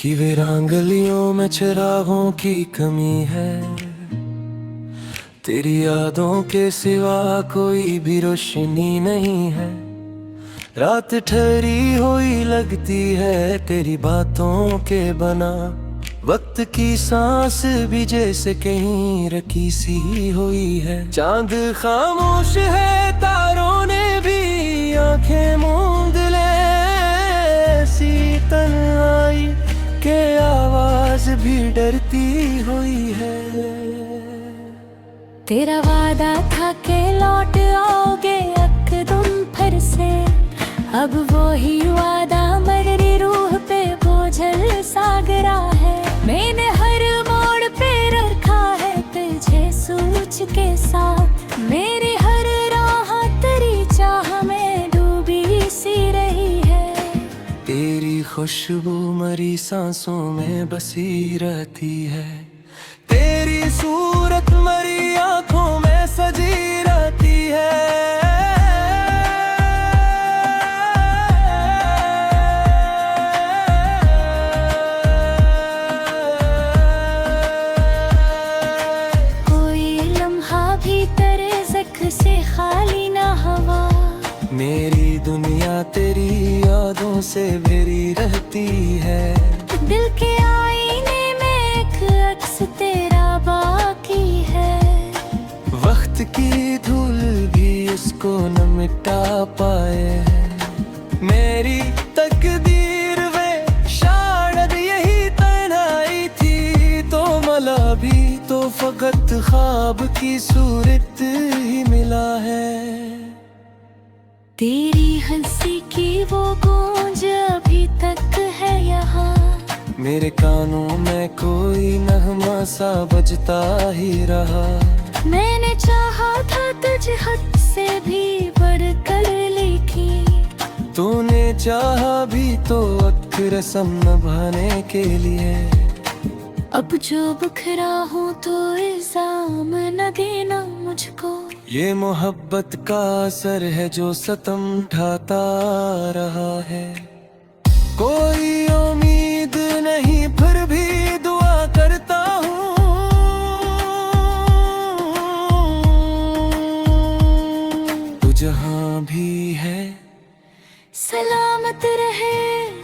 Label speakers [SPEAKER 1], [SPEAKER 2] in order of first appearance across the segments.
[SPEAKER 1] कि वीरान गलियों में चिरागों की कमी है। तेरी यादों के सिवा कोई भी रोशनी नहीं है। रात ठहरी हुई लगती है तेरी बातों के बना। वक्त की सांस भी जैसे कहीं रखी सी हुई है। चांद खामोश है, तारों ने भी आंखें मूंद ले। ऐसी तन्हाई के आवाज भी डरती हुई है।
[SPEAKER 2] तेरा वादा था कि लौट आओगे यकदम फिर से। अब वो ही वादा मेरी रूह पे बोझल सा गिरा है। मैंने हर मोड़ पे रखा है तुझे सोच के साथ। मेरी हर राह तेरी चाह में डूबी सी रही है।
[SPEAKER 1] तेरी खुशबू मरी सांसों में बसी रहती है। तेरी सूरत मरी आंखों में सजी रहती है।
[SPEAKER 2] कोई लम्हा भी तेरे ज़िक्र से खाली ना हवा।
[SPEAKER 1] मेरी दुनिया तेरी यादों से भरी रहती है।
[SPEAKER 2] दिल के आईने में एक अक्स तेरा बाकी है।
[SPEAKER 1] वक्त की धूल भी इसको न मिटा पाए है। मेरी तकदीर वे शायद यही तन्हाई थी। तो मला भी तो फकत ख्वाब की सूरत ही मिला है।
[SPEAKER 2] तेरी हंसी की वो गूंज अभी तक है यहाँ।
[SPEAKER 1] मेरे कानों में कोई नगमा सा बजता ही रहा।
[SPEAKER 2] मैंने चाहा था तुझ हद से भी बढ़कर लिखी।
[SPEAKER 1] तूने चाहा भी तो अक रस्म निभाने के लिए।
[SPEAKER 2] अब जो बिखरा हूँ तो इल्जाम न देना मुझको।
[SPEAKER 1] ये मोहब्बत का असर है जो सतम ढाता रहा है। कोई उम्मीद नहीं फिर भी दुआ करता हूँ। तू जहाँ भी है
[SPEAKER 2] सलामत रहे,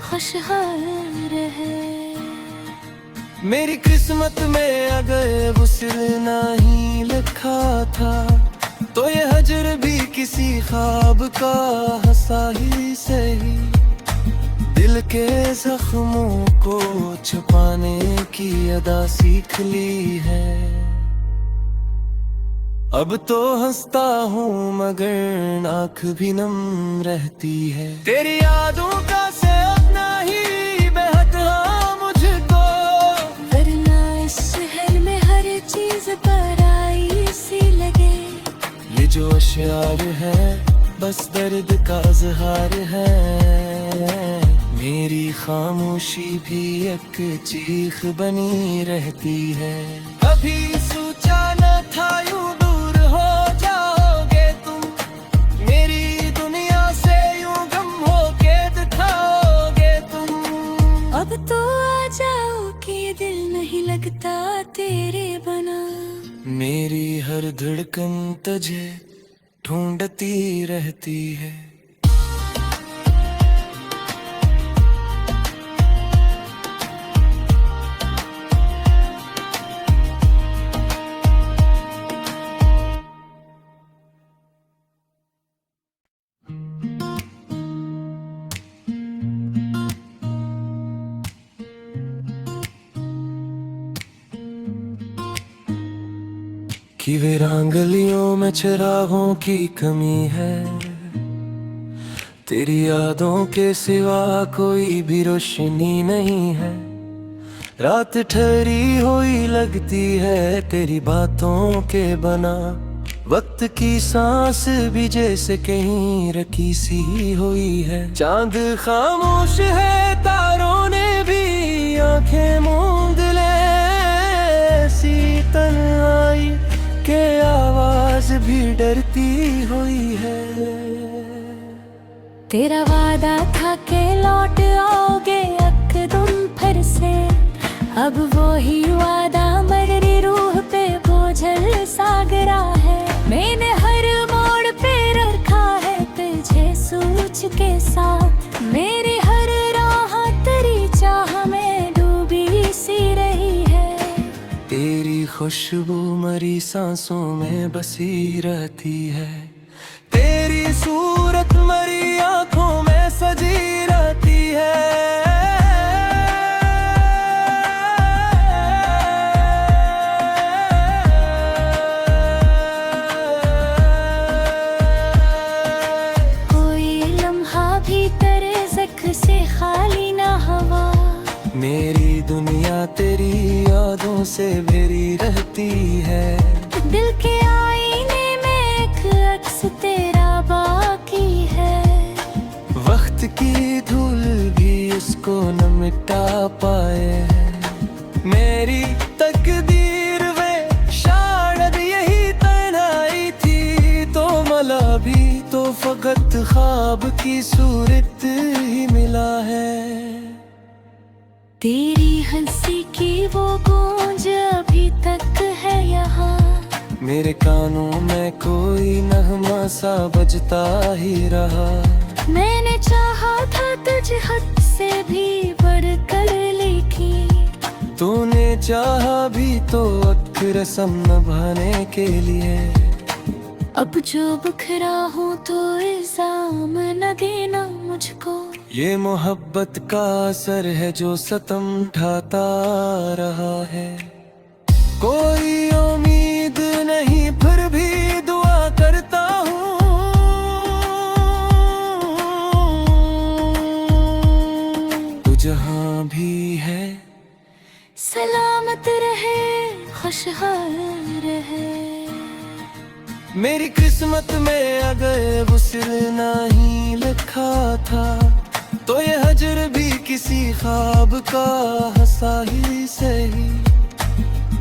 [SPEAKER 2] खुशहाल रहे।
[SPEAKER 1] मेरी किस्मत में अगर वुसल नहीं लिखा था तो ये हजर भी किसी ख्वाब का हंसा ही सही। दिल के जख्मों को छुपाने की अदा सीख ली है। अब तो हंसता हूँ मगर आँख भी नम रहती है। तेरी यादों का से अपना ही बहता मुझको।
[SPEAKER 2] वरना इस शहर में हर चीज पराई सी लगे।
[SPEAKER 1] ये जो अश्यार है बस दर्द का इज़हार है। मेरी खामोशी भी एक चीख बनी रहती है। कभी सोचा न था यूं दूर हो जाओगे तुम। मेरी दुनिया से यूं गम हो के दिखाओगे तुम।
[SPEAKER 2] अब तो आ जाओ कि दिल नहीं लगता तेरे बना।
[SPEAKER 1] मेरी हर धड़कन तुझे ढूंढती रहती है। कि वीरान गलियों में चिरागों की कमी है। तेरी यादों के सिवा कोई भी रोशनी नहीं है। रात ठहरी हुई लगती है तेरी बातों के बना। वक्त की सांस भी जैसे कहीं रखी सी हुई है। चांद खामोश है, तारों ने भी आंखें मूंद ले। ऐसी तन्हाई के आवाज भी डरती हुई है।
[SPEAKER 2] तेरा वादा था कि लौट आओगे यकदम फिर से। से। अब वो ही वादा मररी रूह पे बोझल सागरा है। मैंने हर मोड़ पे रखा है तुझे सोच के साथ। मेरी हर राह तेरी चाह में डूबी सी रही है।
[SPEAKER 1] तेरी खुशबू मरी सांसों में बसी रहती है। तेरी सूरत मरी आंखों में सजी रहती है।
[SPEAKER 2] से खाली ना हवा।
[SPEAKER 1] मेरी दुनिया तेरी यादों से भरी रहती है।
[SPEAKER 2] दिल के आईने में एक अक्स तेरा बाकी है।
[SPEAKER 1] वक्त की धूल भी उसको न मिटा पाए। मेरी तकदीर में शायद यही तन्हाई थी। तो मला भी तो फकत ख्वाब की सूरत ही मिला है।
[SPEAKER 2] तेरी हंसी की वो गूंज अभी तक है यहाँ।
[SPEAKER 1] मेरे कानों में कोई नगमा सा बजता ही रहा।
[SPEAKER 2] मैंने चाहा था तुझे हद से भी बढ़कर लिखी।
[SPEAKER 1] तूने चाहा भी तो एक रस्म निभाने के लिए।
[SPEAKER 2] अब जो बखरा हूँ तो इल्जाम न देना मुझको।
[SPEAKER 1] ये मोहब्बत का असर है जो सतम ढाता रहा है। कोई उम्मीद नहीं फिर भी दुआ करता हूँ। तू जहाँ भी है
[SPEAKER 2] सलामत रहे, खुशहाल रहे।
[SPEAKER 1] मेरी किस्मत में अगर वुसल नहीं लिखा था तो ये हजर भी किसी ख्वाब का हंसा ही सही।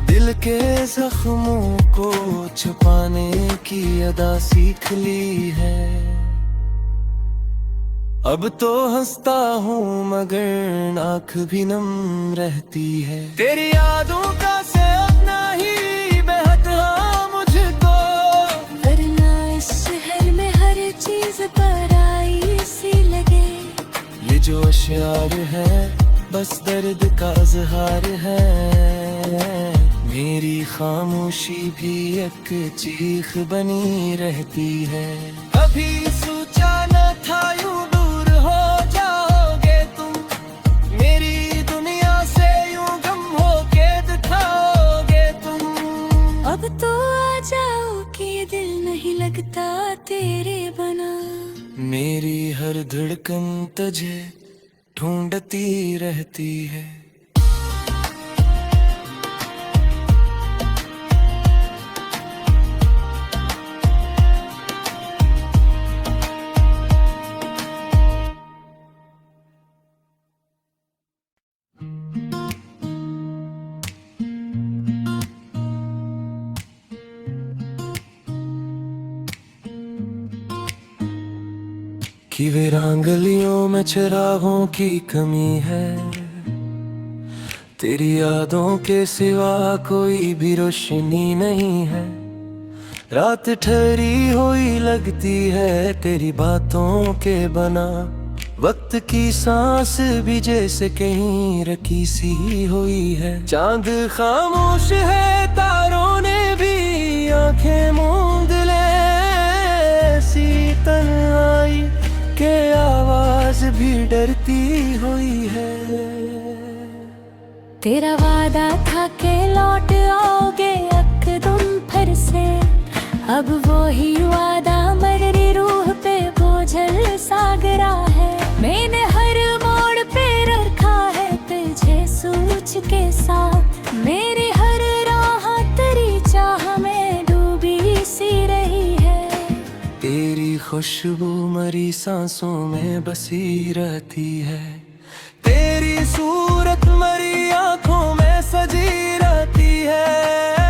[SPEAKER 1] दिल के जख्मों को छुपाने की अदा सीख ली है। अब तो हंसता हूँ मगर आँख भी नम रहती है। तेरी यादों का से अपना ही बेहद मुझको।
[SPEAKER 2] वरना इस शहर में हर चीज पराई सी लगे।
[SPEAKER 1] ये जो अश्यार है बस दर्द का इज़हार है। मेरी खामोशी भी एक चीख बनी रहती है। अभी सोचा न था यूं दूर हो जाओगे तुम। मेरी दुनिया से यूं गम होके दिखाओगे तुम।
[SPEAKER 2] अब तो आ जाओ कि दिल नहीं लगता तेरे बना।
[SPEAKER 1] मेरी हर धड़कन तुझे ढूंढती रहती है। कि वीरांगलियों में चिरागों की कमी है। तेरी यादों के सिवा कोई भी रोशनी नहीं है। रात ठहरी हुई लगती है तेरी बातों के बना। वक्त की सांस भी जैसे कहीं रखी सी हुई है। चांद खामोश है तारों ने भी आंखें मूंद ले। ऐसी तन्हाई के आवाज भी डरती हुई है।
[SPEAKER 2] तेरा वादा था कि लौट आओगे एकदम फिर से। अब वो ही वादा मररी रूह पे बोझल सागरा है। मैंने हर मोड़ पे रखा है तुझे सोच के साथ। मेरी हर राह तेरी चाह में डूबी सी रही है।
[SPEAKER 1] तेरी खुशबू मरी सांसों में बसी रहती है। तेरी सूरत मरी आंखों में सजी रहती है।